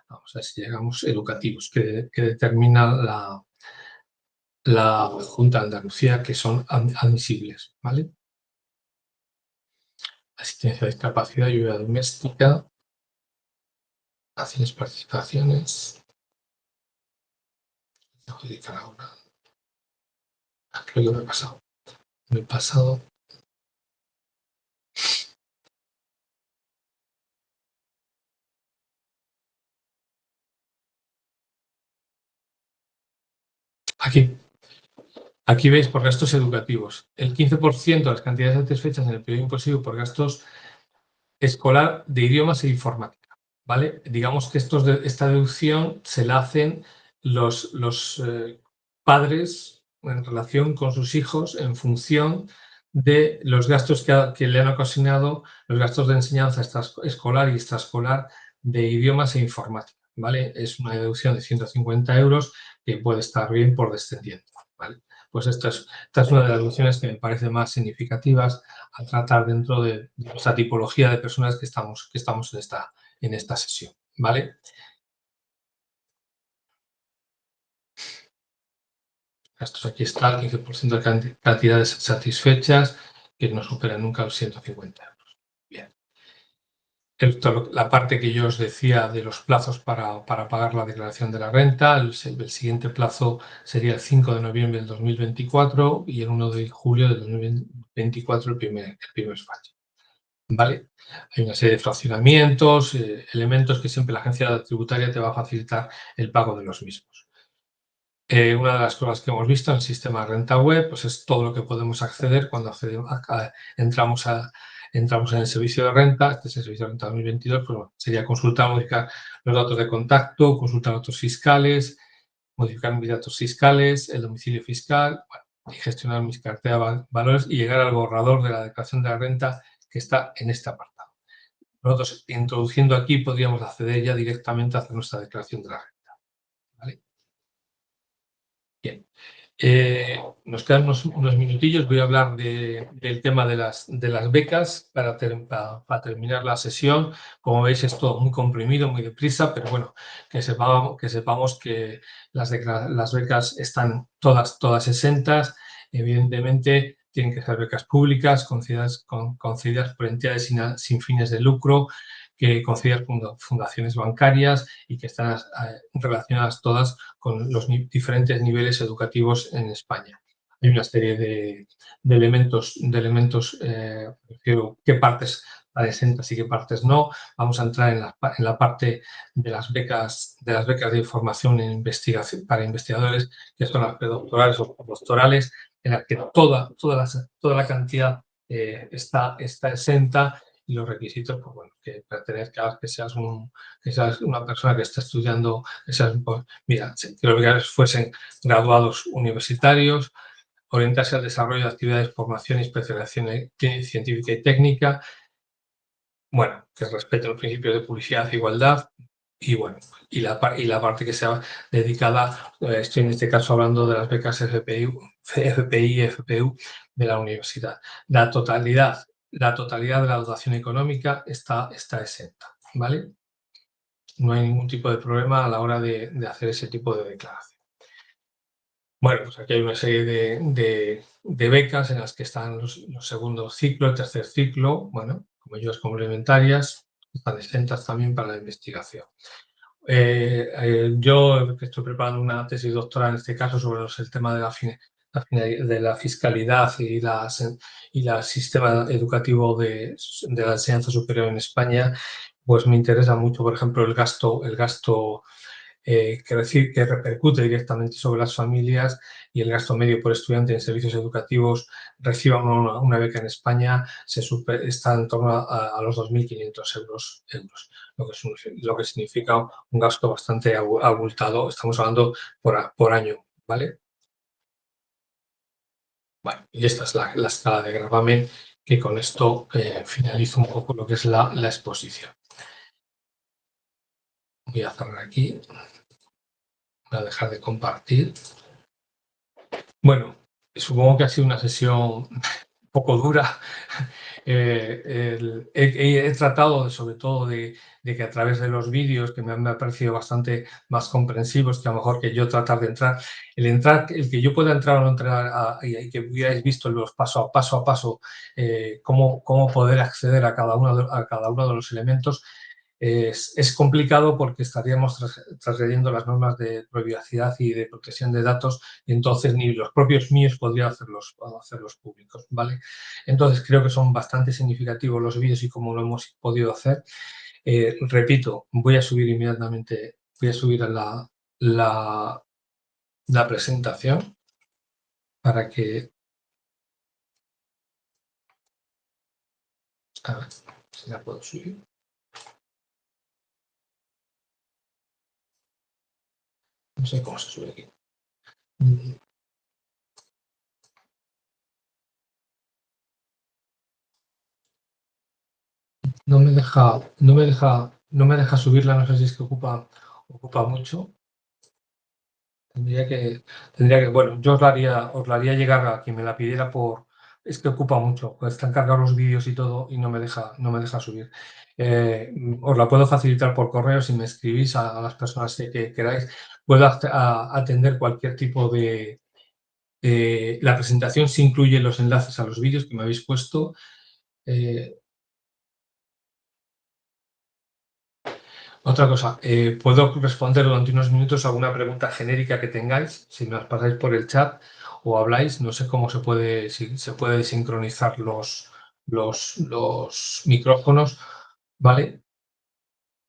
vamos a ver si llegamos, educativos, que determina la Junta de Andalucía, que son admisibles, ¿vale? Asistencia a discapacidad, ayuda doméstica, acciones, participaciones, adjudicar ahora. Creo que me he pasado. Aquí veis por gastos educativos. El 15% de las cantidades satisfechas en el periodo imposible por gastos escolar de idiomas e informática, ¿vale? Digamos que esta deducción se la hacen los padres en relación con sus hijos en función de los gastos que le han ocasionado, los gastos de enseñanza escolar y extraescolar de idiomas e informática, ¿vale? Es una deducción de 150 euros que puede estar bien por descendiente, ¿vale? Pues esta es una de las deducciones que me parece más significativas a tratar dentro de esta tipología de personas que estamos en esta sesión, ¿vale? Estos aquí está, el 15% de cantidades satisfechas que no superan nunca los 150 euros. Bien. La parte que yo os decía de los plazos para pagar la declaración de la renta, el siguiente plazo sería el 5 de noviembre del 2024 y el 1 de julio del 2024 el primer despacho. ¿Vale? Hay una serie de fraccionamientos, elementos que siempre la agencia tributaria te va a facilitar el pago de los mismos. Una de las cosas que hemos visto en el sistema de renta web pues es todo lo que podemos acceder cuando entramos en el servicio de renta. Este es el servicio de renta 2022, pues bueno, sería consultar, modificar los datos de contacto, consultar datos fiscales, modificar mis datos fiscales, el domicilio fiscal, bueno, y gestionar mis cartera de valores y llegar al borrador de la declaración de la renta que está en este apartado. Nosotros, introduciendo aquí, podríamos acceder ya directamente a hacer nuestra declaración de la renta. ¿Vale? Bien. Nos quedan unos minutillos. Voy a hablar del tema de las becas para terminar la sesión. Como veis, es todo muy comprimido, muy deprisa, pero bueno, que sepamos que las becas están todas exentas. Evidentemente, tienen que ser becas públicas, concedidas por entidades sin fines de lucro, que concedidas por fundaciones bancarias y que están relacionadas todas con los diferentes niveles educativos en España. Hay una serie de elementos, qué partes están exentas y qué partes no. Vamos a entrar en la parte de las becas de información en investigación para investigadores, que son las predoctorales o postdoctorales, en las que toda la cantidad está exenta y los requisitos, pues bueno, que seas una persona que está estudiando, mira, que los becarios fuesen graduados universitarios, orientarse al desarrollo de actividades de formación y especialización científica y técnica, bueno, que respeten los principios de publicidad e igualdad, y bueno, y la parte que sea dedicada, estoy en este caso hablando de las becas FPI y FPU de la universidad. La totalidad de la dotación económica está exenta, ¿vale? No hay ningún tipo de problema a la hora de hacer ese tipo de declaración. Bueno, pues aquí hay una serie de becas en las que están los segundos ciclos, el tercer ciclo, bueno, como ayudas complementarias, están exentas también para la investigación. Yo estoy preparando una tesis doctoral en este caso sobre el tema de de la fiscalidad y el sistema educativo de la enseñanza superior en España, pues me interesa mucho, por ejemplo, el gasto que repercute directamente sobre las familias, y el gasto medio por estudiante en servicios educativos reciba una beca en España está en torno a los 2.500 euros, lo que significa un gasto bastante abultado. Estamos hablando por año, ¿vale? Bueno, y esta es la escala de gravamen, que con esto finalizo un poco lo que es la exposición. Voy a cerrar aquí. Voy a dejar de compartir. Bueno, supongo que ha sido una sesión un poco dura. He tratado sobre todo de que a través de los vídeos, que me han parecido bastante más comprensivos que a lo mejor que yo tratar de entrar, el que yo pueda entrar o no entrar y que hubierais visto los paso a paso, cómo poder acceder a cada uno de los elementos. Es complicado porque estaríamos transgrediendo las normas de privacidad y de protección de datos, y entonces ni los propios míos podrían hacerlos públicos, ¿vale? Entonces creo que son bastante significativos los vídeos y cómo lo hemos podido hacer. Repito, voy a subir inmediatamente, voy a subir a la presentación para que... A ver si la puedo subir. No sé cómo se sube aquí. No me deja subirla, no sé si es que ocupa mucho. Tendría que, bueno, yo os la haría llegar a quien me la pidiera es que ocupa mucho, pues están cargados los vídeos y todo y no me deja subir. Os la puedo facilitar por correo si me escribís a las personas que queráis. Puedo atender cualquier tipo de... la presentación sí incluye los enlaces a los vídeos que me habéis puesto. Otra cosa, puedo responder durante unos minutos a alguna pregunta genérica que tengáis, si me las pasáis por el chat o habláis. No sé cómo si se puede sincronizar los micrófonos, ¿vale?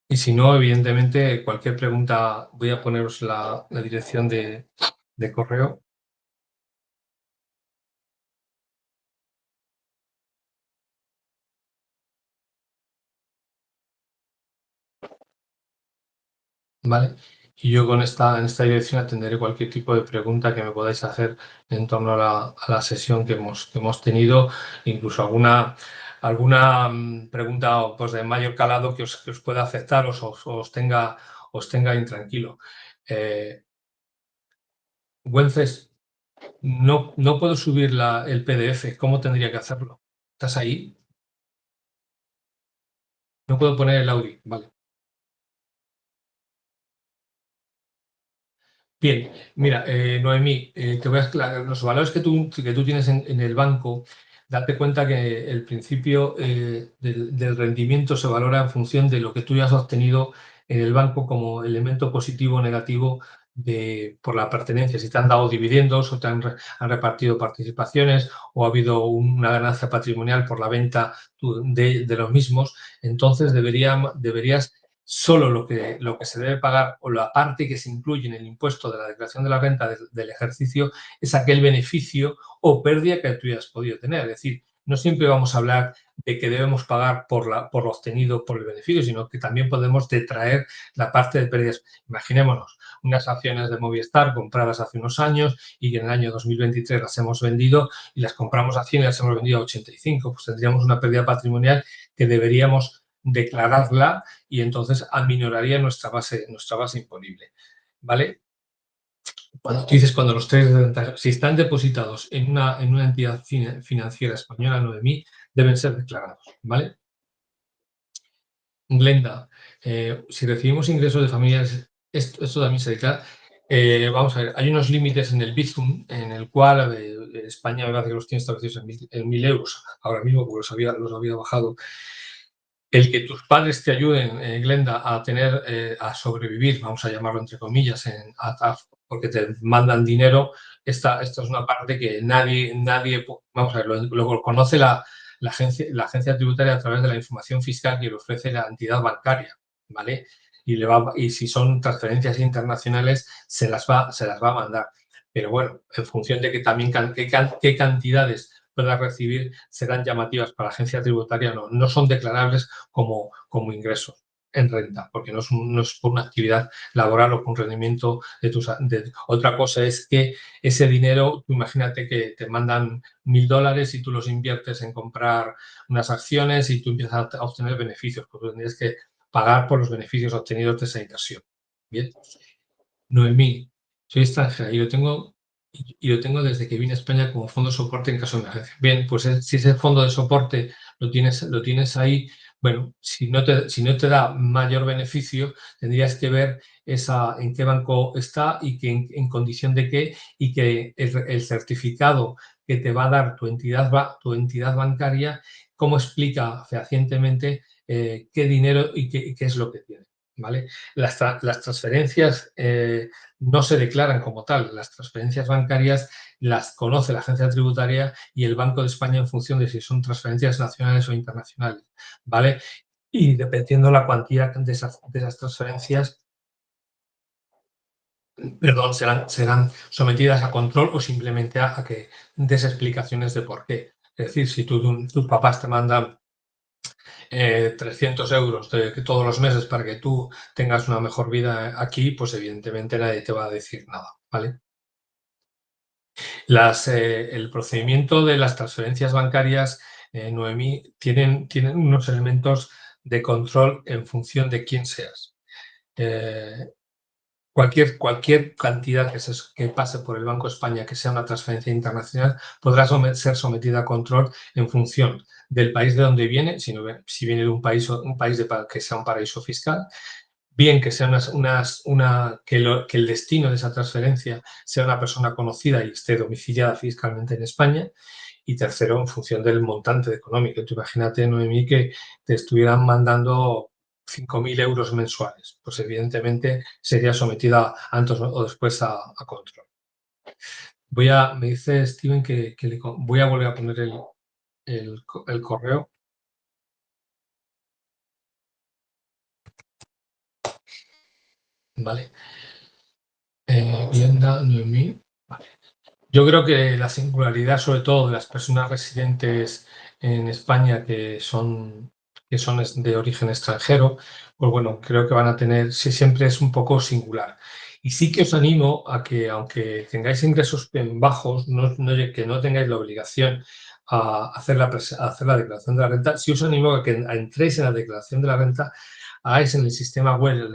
Y si no, evidentemente, cualquier pregunta, voy a poneros la dirección de correo. ¿Vale? Y yo en esta dirección atenderé cualquier tipo de pregunta que me podáis hacer en torno a la sesión que hemos tenido, incluso alguna pregunta pues, de mayor calado que os pueda afectar o os tenga intranquilo. Güences, no puedo subir el PDF. ¿Cómo tendría que hacerlo? ¿Estás ahí? No puedo poner el audio. Vale. Bien, mira, Noemí, te voy a aclarar los valores que tú tienes en el banco. Date cuenta que el principio del rendimiento se valora en función de lo que tú ya has obtenido en el banco como elemento positivo o negativo por la pertenencia. Si te han dado dividendos o han repartido participaciones o ha habido una ganancia patrimonial por la venta de los mismos, entonces deberías solo lo que se debe pagar o la parte que se incluye en el impuesto de la declaración de la renta del ejercicio es aquel beneficio o pérdida que tú hayas podido tener. Es decir, no siempre vamos a hablar de que debemos pagar por lo obtenido por el beneficio, sino que también podemos detraer la parte de pérdidas. Imaginémonos unas acciones de Movistar compradas hace unos años y que en el año 2023 las hemos vendido y las compramos a 100 y las hemos vendido a 85. Pues tendríamos una pérdida patrimonial que deberíamos declararla y entonces aminoraría nuestra base imponible, ¿vale? Cuando tú dices, cuando los tres si están depositados en una entidad financiera española, 9.000, deben ser declarados, ¿vale? Glenda, si recibimos ingresos de familias, esto también se declara. Vamos a ver, hay unos límites en el Bizum en el cual España me parece que los tiene establecidos en 1.000 euros ahora mismo, porque los había bajado. El que tus padres te ayuden, Glenda, a sobrevivir, vamos a llamarlo entre comillas, porque te mandan dinero. Esta es una parte que nadie, vamos a ver, lo conoce la agencia tributaria a través de la información fiscal que le ofrece la entidad bancaria, ¿vale? Y si son transferencias internacionales, se las va a mandar. Pero bueno, en función de que también qué cantidades puedas recibir serán llamativas para la agencia tributaria, no son declarables como ingresos en renta, porque no es por una actividad laboral o por un rendimiento otra cosa es que ese dinero, imagínate que te mandan $1.000 y tú los inviertes en comprar unas acciones y tú empiezas a obtener beneficios, pues tendrías que pagar por los beneficios obtenidos de esa inversión. Bien. 9.000. Soy extranjera y lo tengo desde que vine a España como fondo de soporte en caso de emergencia. Bien, pues si ese fondo de soporte lo tienes ahí, bueno, si no te da mayor beneficio, tendrías que ver en qué banco está y en condición de qué, y que el certificado que te va a dar tu entidad bancaria, cómo explica fehacientemente qué dinero y qué es lo que tiene. ¿Vale? Las transferencias no se declaran como tal. Las transferencias bancarias las conoce la agencia tributaria y el Banco de España en función de si son transferencias nacionales o internacionales, ¿vale? Y dependiendo la cuantía de esas transferencias, perdón, serán sometidas a control o simplemente a que des explicaciones de por qué. Es decir, si tus papás te mandan 300 euros todos los meses para que tú tengas una mejor vida aquí, pues evidentemente nadie te va a decir nada, ¿vale? El procedimiento de las transferencias bancarias, Noemí, tienen unos elementos de control en función de quién seas. Cualquier cantidad que pase por el Banco de España que sea una transferencia internacional podrá ser sometida a control en función del país de donde viene, si viene de un país que sea un paraíso fiscal, bien que sea que el destino de esa transferencia sea una persona conocida y esté domiciliada fiscalmente en España, y tercero, en función del montante económico. Tú imagínate, Noemí, que te estuvieran mandando 5.000 euros mensuales, pues evidentemente sería sometida antes o después a control. Me dice Steven que voy a volver a poner el correo. Vale. Vivienda, Noemí. Vale. Yo creo que la singularidad, sobre todo de las personas residentes en España que son de origen extranjero, pues bueno, creo que van a tener, siempre es un poco singular. Y sí que os animo a que, aunque tengáis ingresos bajos, que no tengáis la obligación a hacer la declaración de la renta, sí os animo a que entréis en la declaración de la renta, hagáis en el sistema web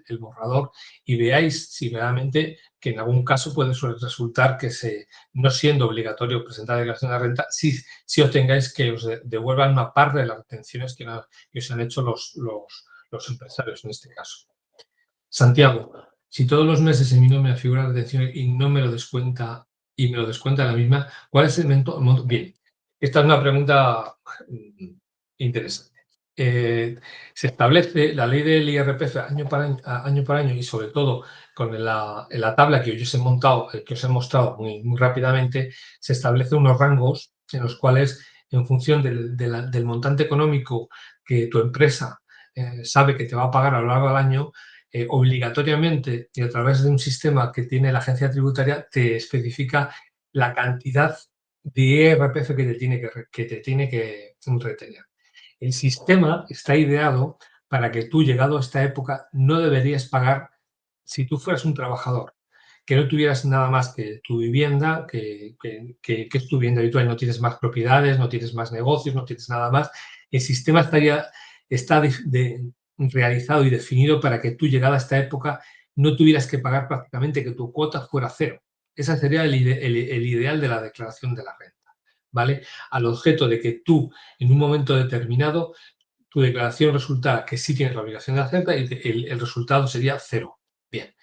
el borrador y veáis si realmente que en algún caso puede resultar que no siendo obligatorio presentar declaración de renta, si obtengáis que os devuelvan una parte de las retenciones que os han hecho los empresarios en este caso. Santiago, si todos los meses en mi nómina figura la retención y no me lo descuenta la misma, ¿cuál es el monto? Bien, esta es una pregunta interesante. Se establece la ley del IRPF año por año y sobre todo con la tabla que os he mostrado muy rápidamente, se establecen unos rangos en los cuales, en función del montante económico que tu empresa sabe que te va a pagar a lo largo del año, obligatoriamente y a través de un sistema que tiene la agencia tributaria, te especifica la cantidad de IRPF que te tiene que retener. El sistema está ideado para que tú, llegado a esta época, no deberías pagar, si tú fueras un trabajador, que no tuvieras nada más que tu vivienda, que es tu vivienda habitual, no tienes más propiedades, no tienes más negocios, no tienes nada más. El sistema está realizado y definido para que tú, llegada a esta época, no tuvieras que pagar prácticamente, que tu cuota fuera cero. Ese sería el ideal de la declaración de la renta, ¿vale? Al objeto de que tú, en un momento determinado, tu declaración resultara que sí tienes la obligación de hacerla y el resultado sería cero. Bien.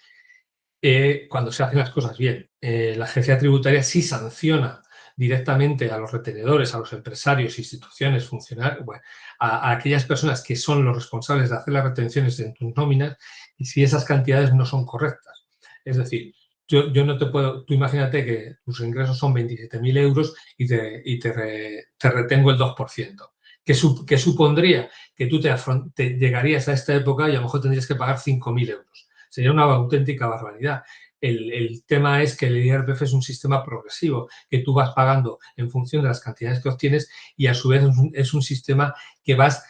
Cuando se hacen las cosas bien, la agencia tributaria sí sanciona directamente a los retenedores, a los empresarios, instituciones, funcionarios, bueno, a aquellas personas que son los responsables de hacer las retenciones en tus nóminas y si esas cantidades no son correctas. Es decir, yo no te puedo, tú imagínate que tus ingresos son 27.000 euros y te retengo el 2%. ¿Qué supondría? Que tú te llegarías a esta época y a lo mejor tendrías que pagar 5.000 euros. Sería una auténtica barbaridad. El tema es que el IRPF es un sistema progresivo, que tú vas pagando en función de las cantidades que obtienes y a su vez es un sistema que vas,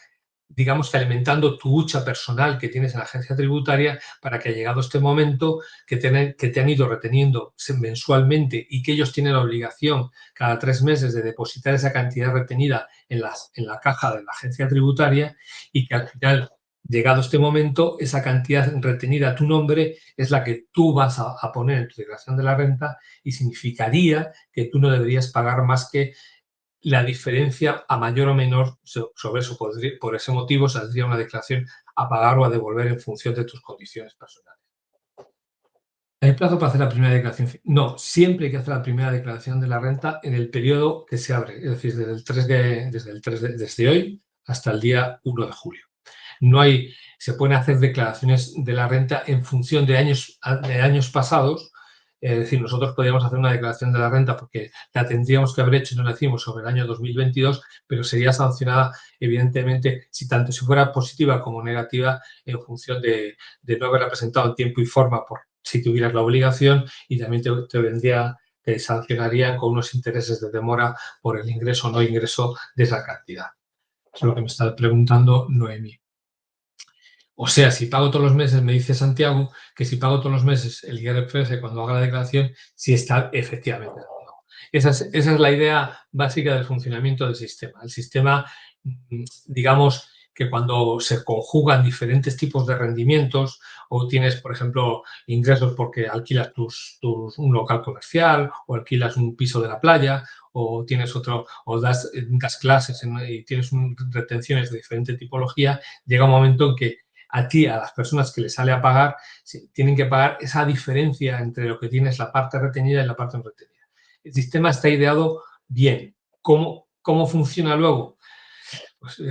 digamos que alimentando tu hucha personal que tienes en la agencia tributaria para que, llegado este momento, que te han ido reteniendo mensualmente y que ellos tienen la obligación cada 3 meses de depositar esa cantidad retenida en la caja de la agencia tributaria, y que al final, llegado este momento, esa cantidad retenida a tu nombre es la que tú vas a poner en tu declaración de la renta, y significaría que tú no deberías pagar más que la diferencia a mayor o menor. Sobre eso, por ese motivo, saldría una declaración a pagar o a devolver en función de tus condiciones personales. ¿Hay plazo para hacer la primera declaración? No, siempre hay que hacer la primera declaración de la renta en el periodo que se abre, es decir, desde hoy hasta el día 1 de julio. Se pueden hacer declaraciones de la renta en función de años pasados. Es decir, nosotros podríamos hacer una declaración de la renta porque la tendríamos que haber hecho, no la hicimos, sobre el año 2022, pero sería sancionada, evidentemente, tanto si fuera positiva como negativa, en función de no haberla presentado en tiempo y forma, si tuvieras la obligación, y también te sancionarían con unos intereses de demora por el ingreso o no ingreso de esa cantidad. Eso es lo que me está preguntando Noemí. O sea, si pago todos los meses, me dice Santiago, que si pago todos los meses el IRPF cuando haga la declaración, sí está efectivamente. Esa es la idea básica del funcionamiento del sistema. El sistema, digamos, que cuando se conjugan diferentes tipos de rendimientos, o tienes, por ejemplo, ingresos porque alquilas un local comercial, o alquilas un piso de la playa, o tienes o das clases y tienes retenciones de diferente tipología, llega un momento en que a las personas que les sale a pagar, tienen que pagar esa diferencia entre lo que tienes, la parte retenida y la parte no retenida. El sistema está ideado bien. ¿Cómo funciona luego? Pues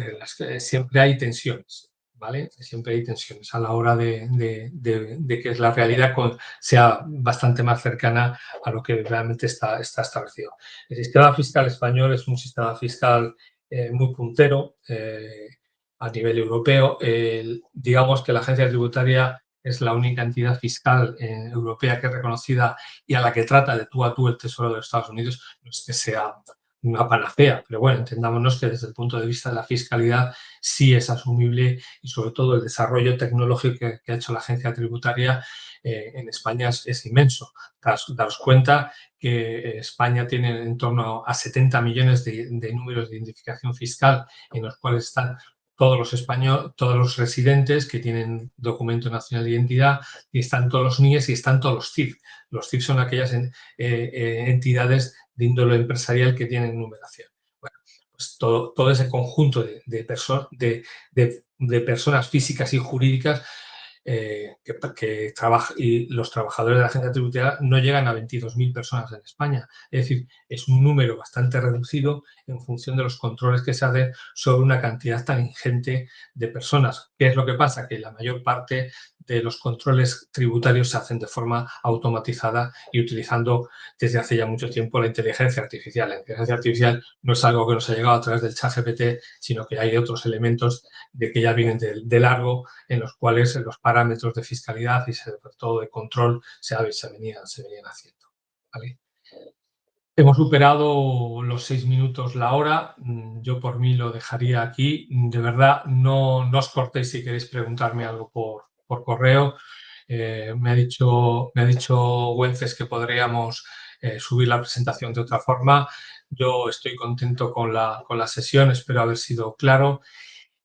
siempre hay tensiones, ¿vale? Siempre hay tensiones a la hora de que la realidad sea bastante más cercana a lo que realmente está establecido. El sistema fiscal español es un sistema fiscal muy puntero a nivel europeo. Digamos que la agencia tributaria es la única entidad fiscal europea que es reconocida y a la que trata de tú a tú el Tesoro de los Estados Unidos. No es que sea una panacea, pero bueno, entendámonos que desde el punto de vista de la fiscalidad sí es asumible, y sobre todo el desarrollo tecnológico que ha hecho la agencia tributaria en España es inmenso. Daros cuenta que España tiene en torno a 70 millones de números de identificación fiscal, en los cuales están todos los españoles, todos los residentes que tienen documento nacional de identidad, y están todos los NIEs y están todos los CIF. Los CIF son aquellas entidades de índole empresarial que tienen numeración. Bueno, pues todo ese conjunto de personas físicas y jurídicas que trabajan, y los trabajadores de la agencia tributaria no llegan a 22.000 personas en España. Es decir, es un número bastante reducido en función de los controles que se hacen sobre una cantidad tan ingente de personas. ¿Qué es lo que pasa? Que la mayor parte de los controles tributarios se hacen de forma automatizada y utilizando desde hace ya mucho tiempo la inteligencia artificial. La inteligencia artificial no es algo que nos ha llegado a través del ChatGPT, sino que hay otros elementos que ya vienen de largo, en los cuales los parámetros de fiscalidad y sobre todo de control se venían haciendo. ¿Vale? Hemos superado los 6 minutos la hora. Yo por mí lo dejaría aquí. De verdad, no os cortéis si queréis preguntarme algo por correo. Me ha dicho Güences que podríamos subir la presentación de otra forma. Yo estoy contento con la sesión, espero haber sido claro,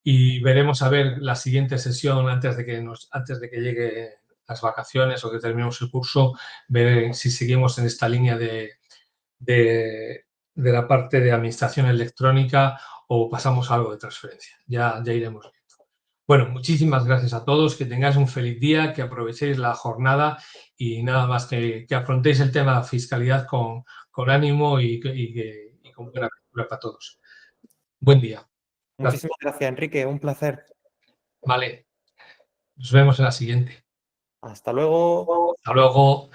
y veremos a ver la siguiente sesión antes de que llegue las vacaciones o que terminemos el curso, ver si seguimos en esta línea de la parte de administración electrónica o pasamos a algo de transferencia. Ya iremos viendo. Bueno, muchísimas gracias a todos, que tengáis un feliz día, que aprovechéis la jornada y nada más, que afrontéis el tema de la fiscalidad con ánimo y con buena apertura para todos. Buen día. Gracias. Muchísimas gracias, Enrique. Un placer. Vale, nos vemos en la siguiente. Hasta luego. Hasta luego.